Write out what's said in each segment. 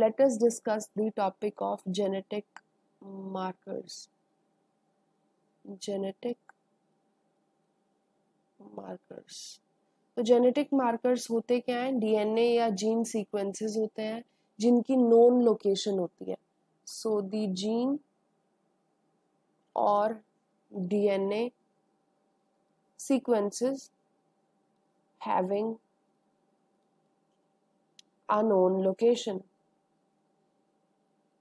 let us discuss the topic of genetic markers. Genetic markers. तो genetic markers होते क्या हैं? डीएनए या जीन सीक्वेंसेस होते हैं जिनकी नोन लोकेशन होती है. सो द जीन और DNA sequences having a known location.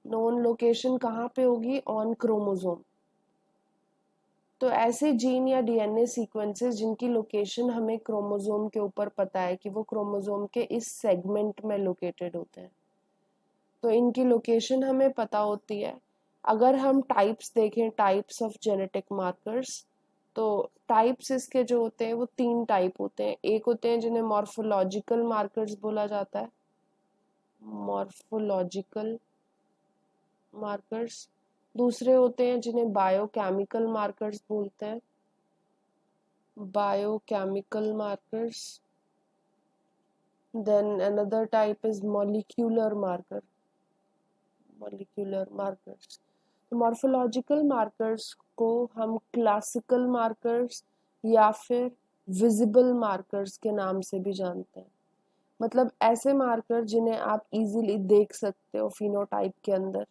Known location कहाँ पे होगी? On chromosome. तो ऐसे जीन या डीएनए सीक्वेंसेस जिनकी लोकेशन हमें क्रोमोसोम के ऊपर पता है कि वो क्रोमोसोम के इस सेगमेंट में लोकेटेड होते हैं, तो इनकी लोकेशन हमें पता होती है. अगर हम टाइप्स देखें, टाइप्स ऑफ जेनेटिक मार्कर्स, तो टाइप्स इसके जो होते हैं वो 3 टाइप होते हैं. एक होते हैं जिन्हें मॉर्फोलॉजिकल मार्कर्स बोला जाता है. Morphological markers. दूसरे होते हैं जिन्हें बायोकेमिकल मार्कर्स बोलते हैं. Biochemical markers. Then another type is molecular marker. Molecular markers. तो मॉर्फोलॉजिकल मार्कर्स को हम क्लासिकल मार्कर्स या फिर विजिबल मार्कर्स के नाम से भी जानते हैं. मतलब ऐसे मार्कर जिन्हें आप इजीली देख सकते हो फिनोटाइप के अंदर.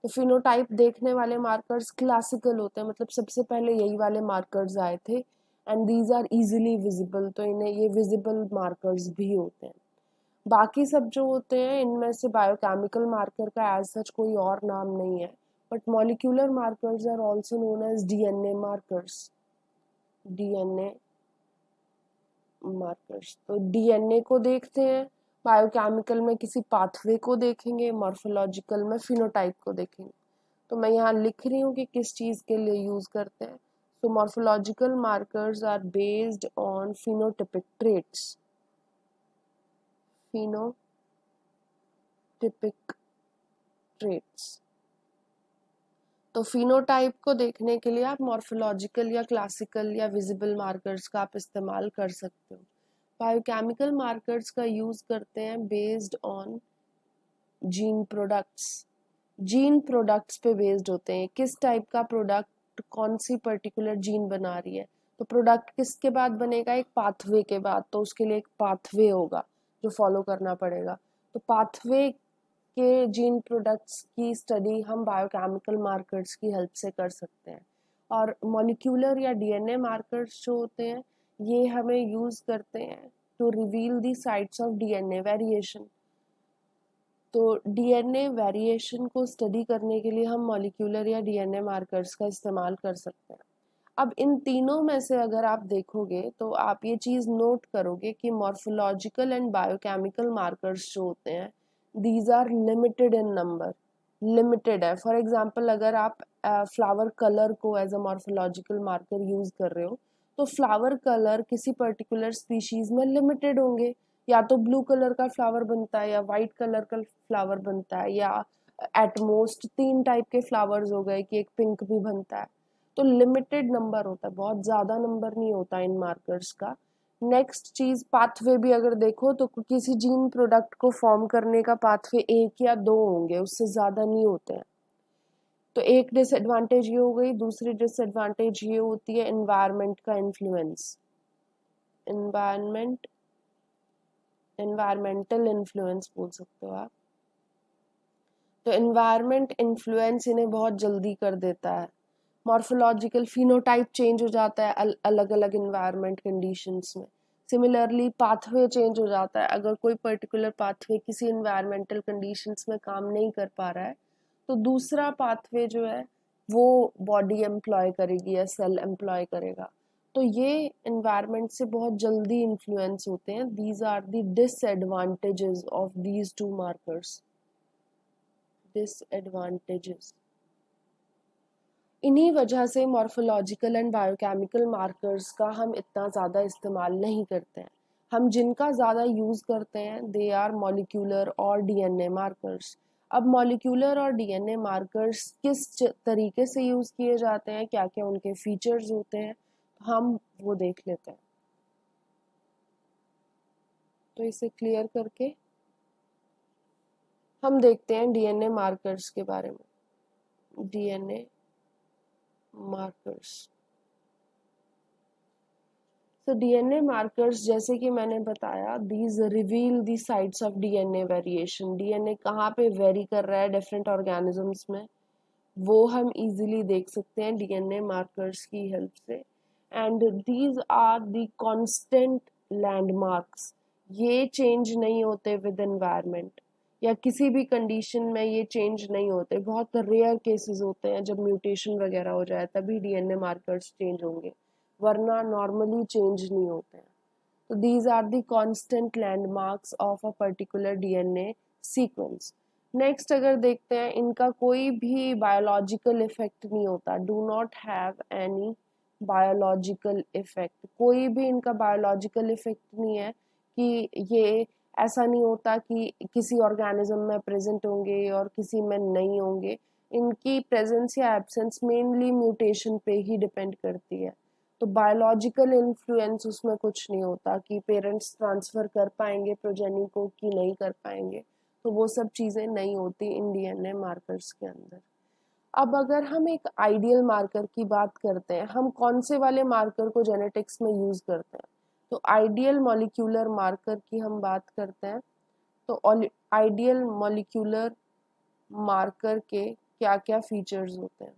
तो फिनोटाइप देखने वाले मार्कर्स क्लासिकल होते हैं, मतलब सबसे पहले यही वाले मार्कर्स आए थे and these are easily visible, तो इन्हें ये विजिबल मार्कर्स भी होते हैं. बाकी सब जो होते हैं इनमें से बायोकेमिकल मार्कर का एज सच कोई और नाम नहीं है, but molecular markers are also known as DNA markers. DNA markers. तो डीएनए को देखते हैं, बायोकेमिकल में किसी पाथवे को देखेंगे, मॉर्फोलॉजिकल में फिनोटाइप को देखेंगे. तो मैं यहाँ लिख रही हूँ कि किस चीज़ के लिए यूज करते हैं. So morphological markers are based on phenotypic traits. Phenotypic traits. तो फिनोटाइप को देखने के लिए आप मॉर्फोलॉजिकल या क्लासिकल या विजिबल मार्कर्स का आप इस्तेमाल कर सकते हो. बायोकेमिकल मार्कर्स का यूज करते हैं based on gene products. Gene products पे बेस्ड होते हैं, किस टाइप का प्रोडक्ट कौन सी पर्टिकुलर जीन बना रही है. तो प्रोडक्ट किसके बाद बनेगा? एक पाथवे के बाद. तो उसके लिए एक पाथवे होगा जो फॉलो करना पड़ेगा. तो पाथवे के जीन प्रोडक्ट्स की स्टडी हम बायोकेमिकल मार्कर्स की हेल्प से कर सकते हैं. और मॉलिक्यूलर या डीएनए मार्कर्स जो होते हैं ये हमें यूज करते हैं to reveal the sites of DNA variation. तो डीएनए वेरिएशन को स्टडी करने के लिए हम मॉलिक्यूलर या डीएनए मार्कर्स का इस्तेमाल कर सकते हैं. अब इन तीनों में से अगर आप देखोगे तो आप ये चीज़ नोट करोगे कि मॉर्फोलॉजिकल एंड बायोकेमिकल मार्कर्स जो होते हैं these are limited in number. Limited है. फॉर एग्जांपल अगर आप फ्लावर कलर को as a morphological marker use कर रहे हो तो फ्लावर कलर किसी पर्टिकुलर स्पीशीज में लिमिटेड होंगे. या तो ब्लू कलर का फ्लावर बनता है या वाइट कलर का फ्लावर बनता है या एटमोस्ट 3 टाइप के फ्लावर्स हो गए कि एक पिंक भी बनता है. तो लिमिटेड नंबर होता है, बहुत ज़्यादा नंबर नहीं होता इन मार्कर्स का. नेक्स्ट चीज़, पाथवे भी अगर देखो तो किसी जीन प्रोडक्ट को फॉर्म करने का पाथवे 1 या 2 होंगे, उससे ज़्यादा नहीं होते हैं. तो एक डिसएडवांटेज ये हो गई. दूसरी डिसएडवांटेज ये होती है एनवायरनमेंट का इन्फ्लुएंस. एनवायरमेंटल इन्फ्लुएंस बोल सकते हो आप. तो एनवायरनमेंट इन्फ्लुएंस इन्हें बहुत जल्दी कर देता है. मॉर्फोलॉजिकल फिनोटाइप चेंज हो जाता है अलग अलग इन्वायरमेंट कंडीशंस में. सिमिलरली पाथवे चेंज हो जाता है. अगर कोई पर्टिकुलर पाथवे किसी इन्वायरमेंटल कंडीशंस में काम नहीं कर पा रहा है तो दूसरा पाथवे जो है वो बॉडी एम्प्लॉय करेगी या सेल एम्प्लॉय करेगा. तो ये इन्वायरमेंट से बहुत जल्दी इन्फ्लुएंस होते हैं. These are the disadvantages of these two markers. Disadvantages. इन्हीं वजह से मॉर्फोलॉजिकल एंड बायोकेमिकल मार्कर्स का हम इतना ज़्यादा इस्तेमाल नहीं करते हैं. हम जिनका ज़्यादा यूज़ करते हैं दे आर मॉलिक्यूलर और डीएनए मार्कर्स. अब मॉलिक्यूलर और डीएनए मार्कर्स किस तरीके से यूज़ किए जाते हैं, क्या क्या उनके फीचर्स होते हैं, हम वो देख लेते हैं. तो इसे क्लियर करके हम देखते हैं डीएनए मार्कर्स के बारे में। डीएनए मार्कर्स, तो डीएनए मार्कर्स जैसे कि मैंने बताया, these reveal the sites of DNA variation. DNA कहाँ पे वेरी कर रहा है डिफरेंट ऑर्गेनिजम्स में, वो हम इजीली देख सकते हैं डीएनए मार्कर्स की हेल्प से। And these are the constant landmarks, ये चेंज नहीं होते विद एनवायरनमेंट या किसी भी कंडीशन में ये चेंज नहीं होते। बहुत रेयर केसेस होते हैं जब म्यूटेशन वगैरह हो जाए तभी डीएनए मार्कर्स चेंज होंगे, वरना नॉर्मली चेंज नहीं होते हैं। तो these are the constant landmarks of a particular DNA sequence. Next अगर देखते हैं, इनका कोई भी बायोलॉजिकल इफेक्ट नहीं होता, do not have any biological effect. कोई भी इनका बायोलॉजिकल इफेक्ट नहीं है कि ये ऐसा नहीं होता कि किसी ऑर्गेनिज्म में प्रेजेंट होंगे और किसी में नहीं होंगे। इनकी प्रेजेंस या एब्सेंस मेनली म्यूटेशन पे ही डिपेंड करती है। तो बायोलॉजिकल इन्फ्लुएंस उसमें कुछ नहीं होता कि पेरेंट्स ट्रांसफर कर पाएंगे प्रोजेनी को कि नहीं कर पाएंगे, तो वो सब चीजें नहीं होती इन डीएनए मार्कर्स के अंदर। अब अगर हम एक आइडियल मार्कर की बात करते हैं, हम कौन से वाले मार्कर को जेनेटिक्स में यूज करते हैं, तो आइडियल मॉलिक्यूलर मार्कर की हम बात करते हैं। तो आइडियल मॉलिक्यूलर मार्कर के क्या क्या फीचर्स होते हैं,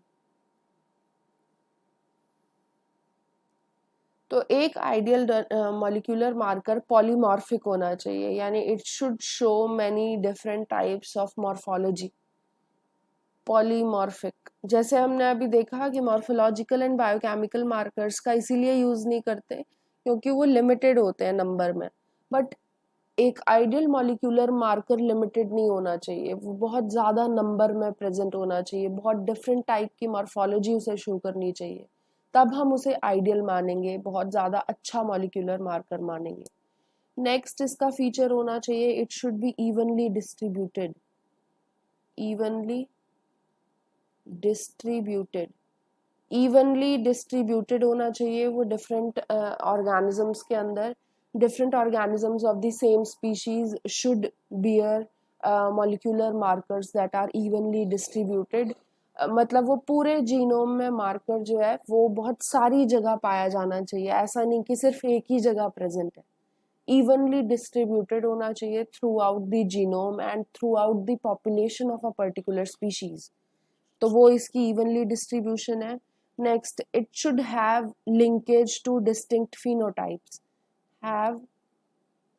तो एक आइडियल मॉलिक्यूलर मार्कर पॉलीमॉर्फिक होना चाहिए, यानी it should show many different types of morphology. Polymorphic, जैसे हमने अभी देखा कि मॉर्फोलॉजिकल एंड बायोकेमिकल मार्कर्स का इसीलिए यूज नहीं करते क्योंकि वो लिमिटेड होते हैं नंबर में, बट एक आइडियल मॉलिक्यूलर मार्कर लिमिटेड नहीं होना चाहिए, वो बहुत ज़्यादा नंबर में प्रेजेंट होना चाहिए, बहुत डिफरेंट टाइप की मॉर्फोलॉजी उसे शो करनी चाहिए, तब हम उसे आइडियल मानेंगे, बहुत ज़्यादा अच्छा मॉलिक्यूलर मार्कर मानेंगे। नेक्स्ट इसका फीचर होना चाहिए, it should be evenly distributed. Evenly distributed, evenly distributed होना चाहिए वो डिफरेंट ऑर्गेनिजम्स के अंदर। Different organisms of the same species should bear molecular markers that are evenly distributed. मतलब वो पूरे जीनोम में मार्कर जो है वो बहुत सारी जगह पाया जाना चाहिए, ऐसा नहीं कि सिर्फ एक ही जगह प्रेजेंट है। इवनली डिस्ट्रीब्यूटेड होना चाहिए through out the genome and through out the population of a particular species, तो वो इसकी इवनली डिस्ट्रीब्यूशन है। Next, it should have linkage two distinct phenotypes, have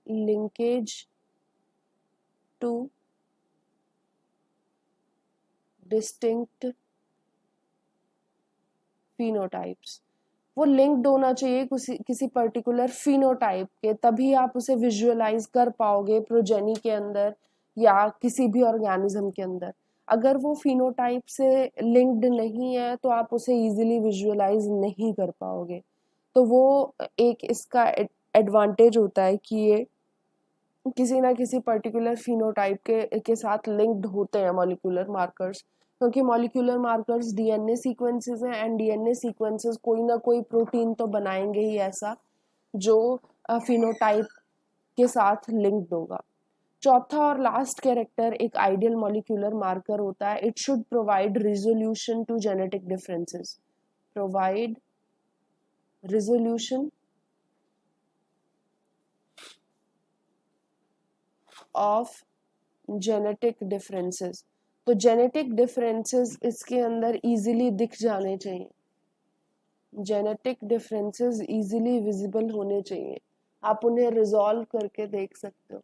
linkage two distinct phenotypes। वो linked होना चाहिए किसी पर्टिकुलर phenotype के, तभी आप उसे विजुअलाइज कर पाओगे प्रोजेनी के अंदर या किसी भी ऑर्गेनिज्म के अंदर। अगर वो phenotype से लिंक्ड नहीं है तो आप उसे इजीली विजुअलाइज नहीं कर पाओगे। तो वो एक इसका एडवांटेज होता है कि ये किसी ना किसी पर्टिकुलर phenotype के साथ लिंक्ड होते हैं मॉलिक्यूलर मार्कर्स, क्योंकि मॉलिक्यूलर मार्कर्स डीएनए सीक्वेंसेस हैं एंड डीएनए सीक्वेंसेस कोई ना कोई प्रोटीन तो बनाएंगे ही ऐसा जो phenotype के साथ लिंक्ड होगा। चौथा और लास्ट कैरेक्टर एक आइडियल मॉलिक्यूलर मार्कर होता है, it should provide resolution to genetic differences. Provide resolution of genetic differences. तो जेनेटिक डिफरेंसेस इसके अंदर इजीली दिख जाने चाहिए, जेनेटिक डिफरेंसेस इजीली विजिबल होने चाहिए, आप उन्हें रिजॉल्व करके देख सकते हो।